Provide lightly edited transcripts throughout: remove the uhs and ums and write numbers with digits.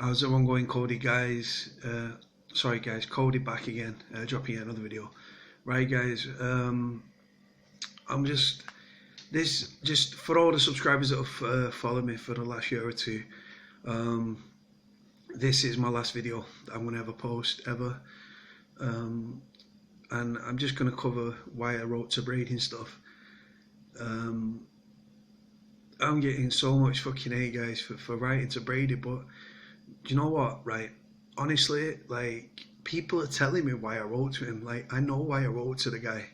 How's everyone going, Cody guys? Sorry guys, Cody back again, dropping another video. Right guys, I'm just for all the subscribers that have followed me for the last year or two. This is my last video that I'm gonna ever post ever, and I'm just gonna cover why I wrote to Brady and stuff. I'm getting so much fucking hate, guys, for writing to Brady, but do you know what, right? Honestly, like, people are telling me why I wrote to him. Like, I know why I wrote to the guy.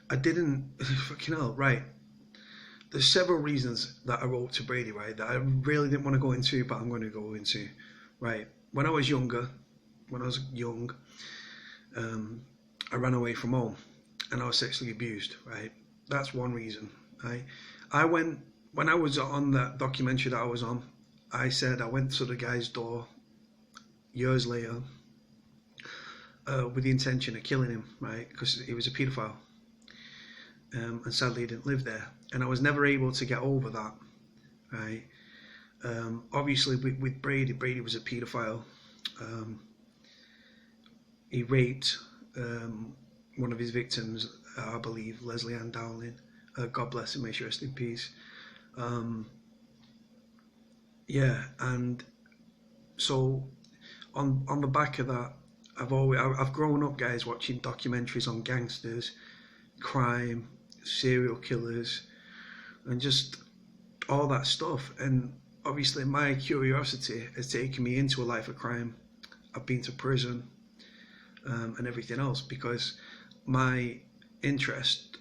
I didn't, fucking hell, right? There's several reasons that I wrote to Brady, right, that I really didn't want to go into, but I'm going to go into, right? When I was young, I ran away from home and I was sexually abused, right? That's one reason, right? When I was on that documentary that I was on, I said I went to the guy's door years later with the intention of killing him, right? Because he was a paedophile, and sadly he didn't live there, and I was never able to get over that, right? Obviously with Brady was a paedophile. He raped one of his victims, I believe, Leslie Ann Dowling. God bless him, may she rest in peace. Yeah, and so on the back of that, I've grown up, guys, watching documentaries on gangsters, crime, serial killers, and just all that stuff. And obviously my curiosity has taken me into a life of crime. I've been to prison, and everything else, because my interest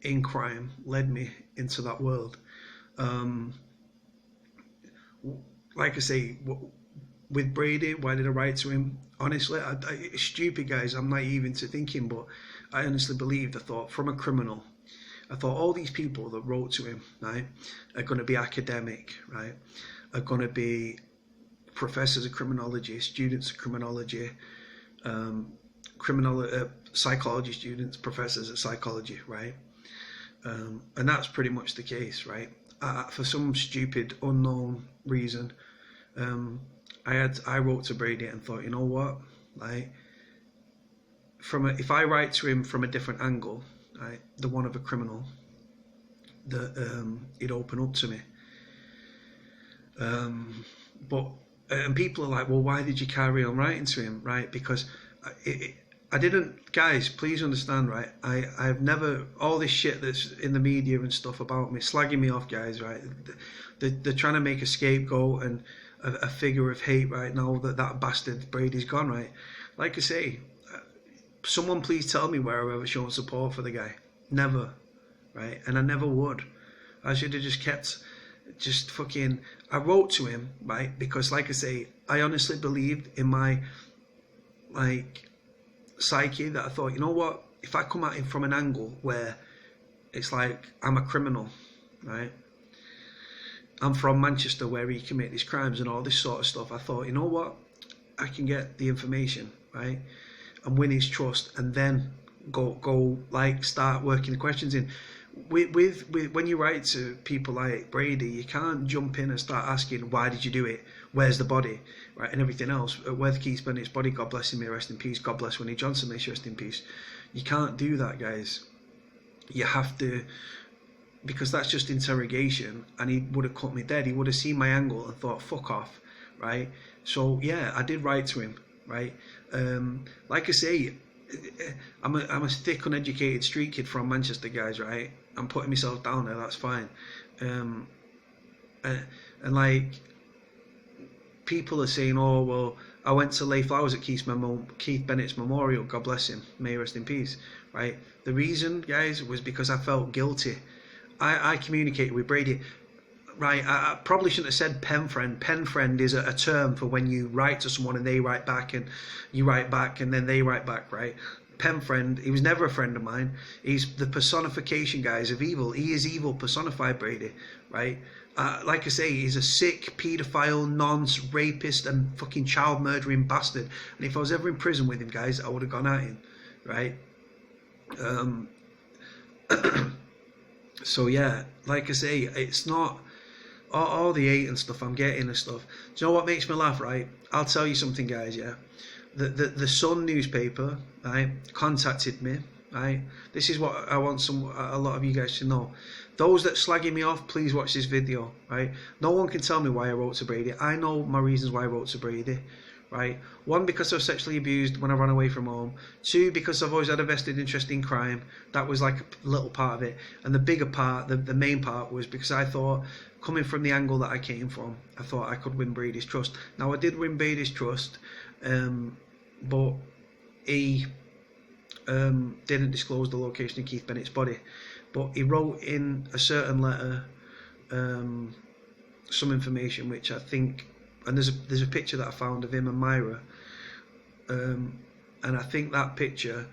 in crime led me into that world. Like I say, with Brady, why did I write to him? Honestly, stupid, guys, I'm naive into thinking, but I honestly believed, I thought, from a criminal, I thought all these people that wrote to him, right, are going to be academic, right, are going to be professors of criminology, students of criminology, psychology students, professors of psychology, right? And that's pretty much the case, right? For some stupid, unknown reason, I wrote to Brady and thought, you know what, like, if I write to him from a different angle, right, the one of a criminal, that he'd open up to me. And people are like, well, why did you carry on writing to him, right? Because I didn't, guys, please understand, right? I've never, all this shit that's in the media and stuff about me, slagging me off, guys, right? They're trying to make a scapegoat and a figure of hate right now that bastard Brady's gone, right? Like I say, someone please tell me where I've ever shown support for the guy. Never, right? And I never would. I should have just kept, I wrote to him, right? Because, like I say, I honestly believed in my, like, psyche, that I thought, you know what, if I come at him from an angle where it's like I'm a criminal, right, I'm from Manchester where he committed his crimes and all this sort of stuff, I thought, you know what, I can get the information, right, and win his trust, and then go like start working the questions in. With when you write to people like Brady, you can't jump in and start asking, why did you do it, where's the body, right, and everything else, where the Keith Bennett's body, God bless him, may rest in peace, God bless Winnie Johnson, may she rest in peace. You can't do that, guys. You have to, because that's just interrogation, and he would have cut me dead. He would have seen my angle and thought, fuck off, right? So yeah, I did write to him, right? Like I say, I'm a thick, uneducated street kid from Manchester, guys, right? I'm putting myself down there, that's fine. And like, people are saying, oh, well, I went to lay flowers at Keith Bennett's memorial, God bless him, may he rest in peace, right? The reason, guys, was because I felt guilty. I communicated with Brady, right? I probably shouldn't have said pen friend. Pen friend is a term for when you write to someone and they write back, and you write back and then they write back, right? Pen friend, he was never a friend of mine. He's the personification, guys, of evil. He is evil personified, Brady, right? Like I say, he's a sick paedophile, nonce, rapist, and fucking child murdering bastard. And if I was ever in prison with him, guys, I would have gone at him, right? So yeah, like I say, it's not all the hate and stuff I'm getting and stuff. Do you know what makes me laugh, right? I'll tell you something, guys, yeah? The Sun newspaper, right, contacted me, right? This is what I want a lot of you guys to know. Those that slagging me off, please watch this video, right? No one can tell me why I wrote to Brady. I know my reasons why I wrote to Brady, right? One, because I was sexually abused when I ran away from home. Two, because I've always had a vested interest in crime. That was like a little part of it. And the bigger part, the main part, was because I thought, coming from the angle that I came from, I thought I could win Brady's trust. Now, I did win Brady's trust, but he didn't disclose the location of Keith Bennett's body. But he wrote in a certain letter some information which I think, and there's a picture that I found of him and Myra, and I think that picture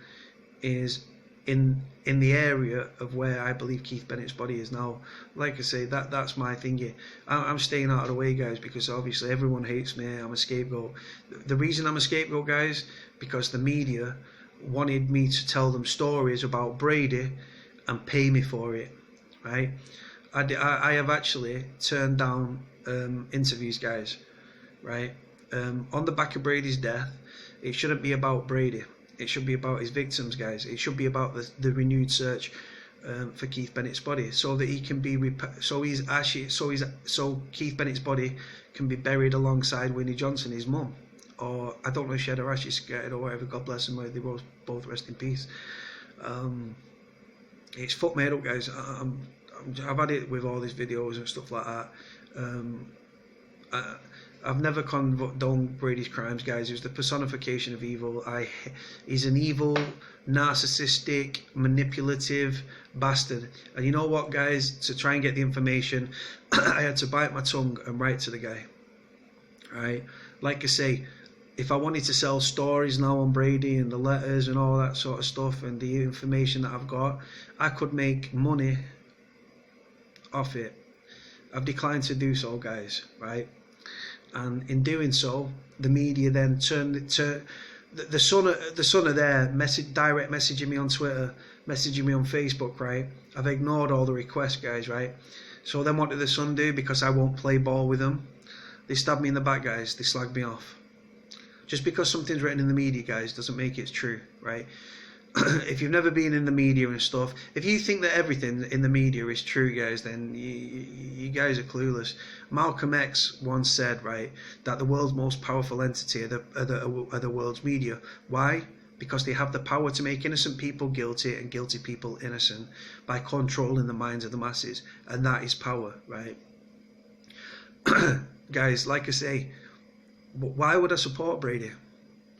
is in the area of where I believe Keith Bennett's body is now. Like I say, that's my thingy. I'm staying out of the way, guys, because obviously everyone hates me. I'm a scapegoat. The reason I'm a scapegoat, guys, because the media wanted me to tell them stories about Brady and pay me for it, right? I have actually turned down interviews, guys, right? On the back of Brady's death, it shouldn't be about Brady. It should be about his victims, guys. It should be about the renewed search for Keith Bennett's body, so that he can be so Keith Bennett's body can be buried alongside Winnie Johnson, his mum, or I don't know if she had her ashes scattered or whatever. God bless them, they both rest in peace. It's fucked me up, guys. I've had it with all these videos and stuff like that. I've never condoned Brady's crimes, guys. He was the personification of evil. He's an evil, narcissistic, manipulative bastard. And you know what, guys? To try and get the information, I had to bite my tongue and write to the guy. Right? Like I say, if I wanted to sell stories now on Brady and the letters and all that sort of stuff and the information that I've got, I could make money off it. I've declined to do so, guys, right? And in doing so, the media then turned it to the son are there, direct messaging me on Twitter, messaging me on Facebook, right? I've ignored all the requests, guys, right? So then what did the Sun do? Because I won't play ball with them, they stabbed me in the back, guys. They slagged me off. Just because something's written in the media, guys, doesn't make it true, right? If you've never been in the media and stuff, if you think that everything in the media is true, guys, then you guys are clueless. Malcolm X once said, right, that the world's most powerful entity are the world's media. Why? Because they have the power to make innocent people guilty and guilty people innocent by controlling the minds of the masses, and that is power, right? Guys, like I say, why would I support Brady?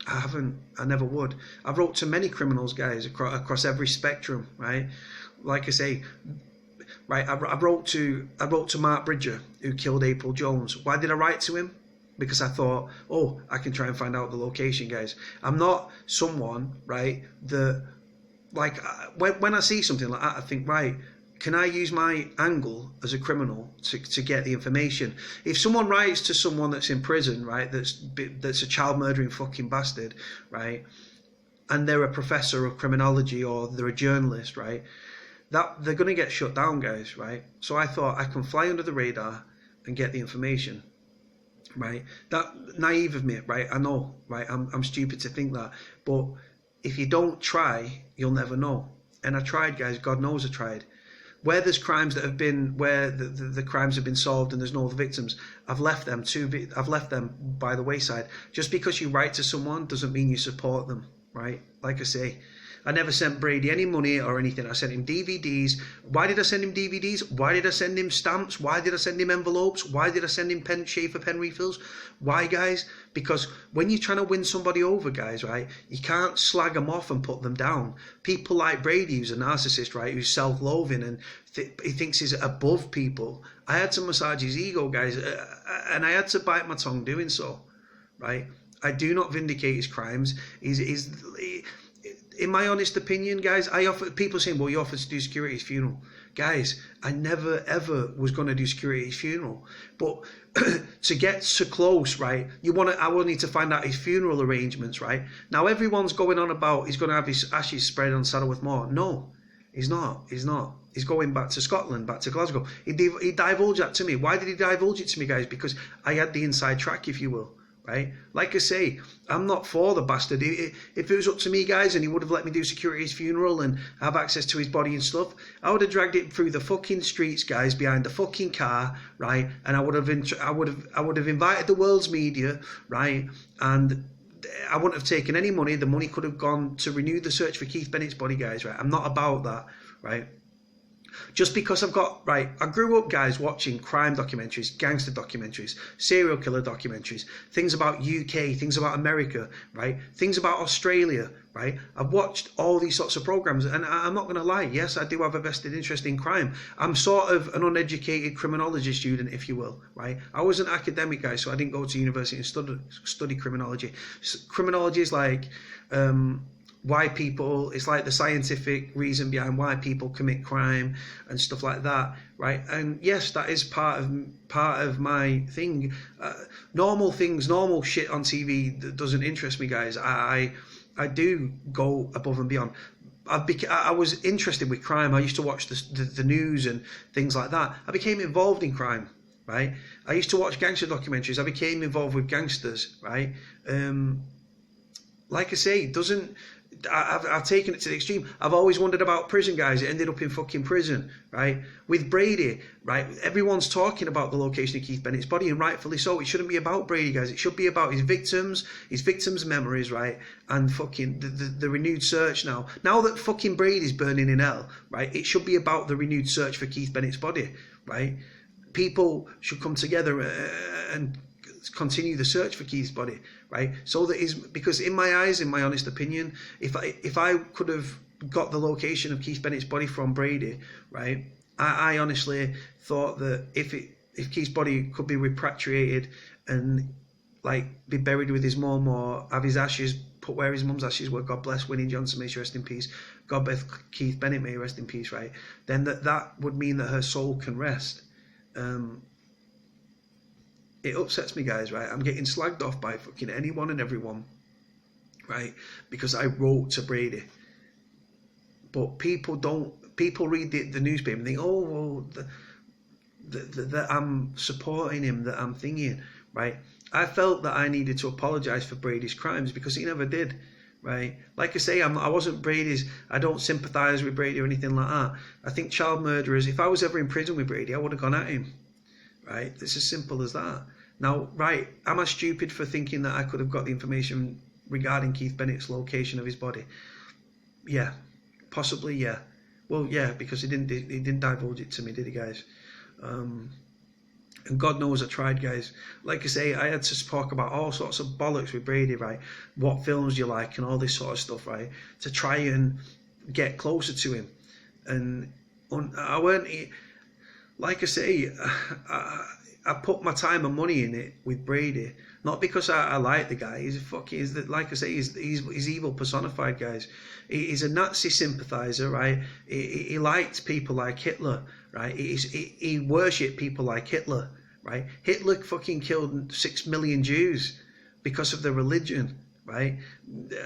I never would. I've wrote to many criminals, guys, across every spectrum, right? Like I say, right, I wrote to Mark Bridger, who killed April Jones. Why did I write to him? Because I thought, oh, I can try and find out the location, guys. I'm not someone, right, that, like, when I see something like that, I think, right, can I use my angle as a criminal to get the information? If someone writes to someone that's in prison, right, that's a child murdering fucking bastard, right, and they're a professor of criminology or they're a journalist, right, that they're going to get shut down, guys, right? So I thought I can fly under the radar and get the information, right? That naive of me, right? I know, right? I'm stupid to think that, but if you don't try, you'll never know. And I tried, guys. God knows I tried. Where there's crimes that have been, where the crimes have been solved and there's no other victims, I've left them by the wayside. Just because you write to someone doesn't mean you support them, right? Like I say, I never sent Brady any money or anything. I sent him DVDs. Why did I send him DVDs? Why did I send him stamps? Why did I send him envelopes? Why did I send him Schaefer pen refills? Why, guys? Because when you're trying to win somebody over, guys, right, you can't slag them off and put them down. People like Brady, who's a narcissist, right, who's self-loathing and he thinks he's above people. I had to massage his ego, guys, and I had to bite my tongue doing so, right? I do not vindicate his crimes. In my honest opinion, guys, people saying, well, you offered to do security at his funeral. Guys, I never, ever was going to do security at his funeral. But to get so close, right, I will need to find out his funeral arrangements, right? Now, everyone's going on about he's going to have his ashes spread on Saddleworth Moor. No. He's not. He's not. He's going back to Scotland, back to Glasgow. He divulged that to me. Why did he divulge it to me, guys? Because I had the inside track, if you will, right? Like I say, I'm not for the bastard. If it was up to me, guys, and he would have let me do security at his funeral and have access to his body and stuff, I would have dragged it through the fucking streets, guys, behind the fucking car, right? And I would have invited the world's media, right? And I wouldn't have taken any money. The money could have gone to renew the search for Keith Bennett's body, guys, right? I'm not about that, right? Just because I grew up, guys, watching crime documentaries, gangster documentaries, serial killer documentaries, things about UK, things about America, right? Things about Australia, right? I've watched all these sorts of programs, and I'm not going to lie, yes, I do have a vested interest in crime. I'm sort of an uneducated criminology student, if you will, right? I was an academic, guy, so I didn't go to university and study criminology. Criminology is like why people, it's like the scientific reason behind why people commit crime and stuff like that, right? And yes, that is part of my thing. Normal things, normal shit on TV that doesn't interest me, guys. I do go above and beyond. I was interested with crime. I used to watch the news and things like that. I became involved in crime, right? I used to watch gangster documentaries. I became involved with gangsters, right? Like I say, I've taken it to the extreme. I've always wondered about prison, guys. It ended up in fucking prison, right? With Brady, right? Everyone's talking about the location of Keith Bennett's body, and rightfully so. It shouldn't be about Brady, guys. It should be about his victims' memories, right? And fucking the renewed search now. Now that fucking Brady's burning in hell, right? It should be about the renewed search for Keith Bennett's body, right? People should come together and continue the search for Keith's body, right? So that because in my eyes, in my honest opinion, if I could have got the location of Keith Bennett's body from Brady, right, I honestly thought that if Keith's body could be repatriated and like be buried with his mum, or have his ashes put where his mum's ashes were, God bless Winnie Johnson, may she rest in peace, God bless Keith Bennett, may he rest in peace, right, then that would mean that her soul can rest. It upsets me, guys, right? I'm getting slagged off by fucking anyone and everyone, right? Because I wrote to Brady. But people read the newspaper and think, oh, well, that I'm supporting him, that I'm thinking, right? I felt that I needed to apologise for Brady's crimes because he never did, right? Like I say, I wasn't Brady's, I don't sympathise with Brady or anything like that. I think child murderers, if I was ever in prison with Brady, I would have gone at him. Right, it's as simple as that. Now, right, am I stupid for thinking that I could have got the information regarding Keith Bennett's location of his body? Yeah, possibly, yeah. Well, yeah, because he didn't divulge it to me, did he, guys? And God knows I tried, guys. Like I say, I had to talk about all sorts of bollocks with Brady, right? What films you like and all this sort of stuff, right? To try and get closer to him. And I weren't... Like I say, I put my time and money in it with Brady, not because I like the guy. Like I say, he's evil personified, guys. He's a Nazi sympathiser, right? He liked people like Hitler, right? He worshipped people like Hitler, right? Hitler fucking killed 6 million Jews because of their religion, right? Do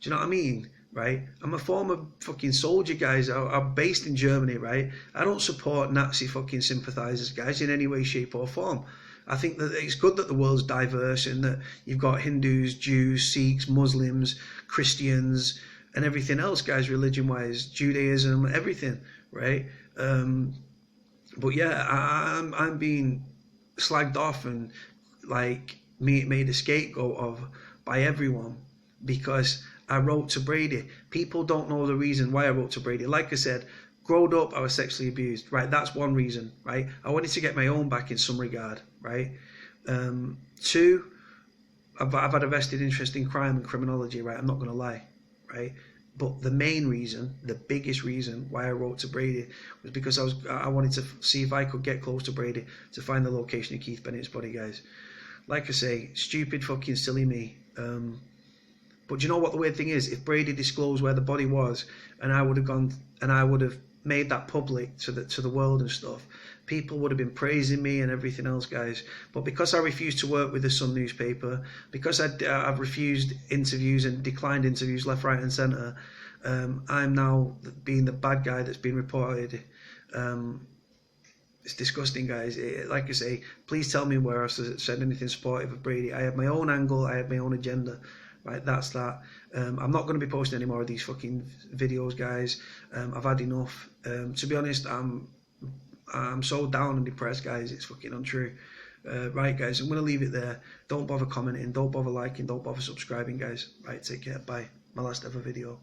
you know what I mean? Right, I'm a former fucking soldier, guys. I'm based in Germany, right? I don't support Nazi fucking sympathisers, guys, in any way, shape or form. I think that it's good that the world's diverse and that you've got Hindus, Jews, Sikhs, Muslims, Christians, and everything else, guys, religion-wise, Judaism, everything, right? But yeah, I'm being slagged off and like made a scapegoat of by everyone because I wrote to Brady. People don't know the reason why I wrote to Brady. Like I said, growing up, I was sexually abused, right? That's one reason, right? I wanted to get my own back in some regard, right? Two, I've had a vested interest in crime and criminology, right? I'm not going to lie, right? But the main reason, the biggest reason why I wrote to Brady was because I wanted to see if I could get close to Brady to find the location of Keith Bennett's body, guys. Like I say, stupid fucking silly me. But you know what the weird thing is? If Brady disclosed where the body was, and I would have gone and I would have made that public to the world and stuff, people would have been praising me and everything else, guys. But because I refused to work with the Sun newspaper, because I've refused interviews and declined interviews left, right, and centre, I'm now being the bad guy that's been reported. It's disgusting, guys. Like I say, please tell me where I've said anything supportive of Brady. I have my own angle, I have my own agenda. Right, that's that. I'm not going to be posting any more of these fucking videos, guys. I've had enough. To be honest, I'm so down and depressed, guys. It's fucking untrue. Right, guys, I'm going to leave it there. Don't bother commenting, don't bother liking, don't bother subscribing, guys. Right, take care. Bye. My last ever video.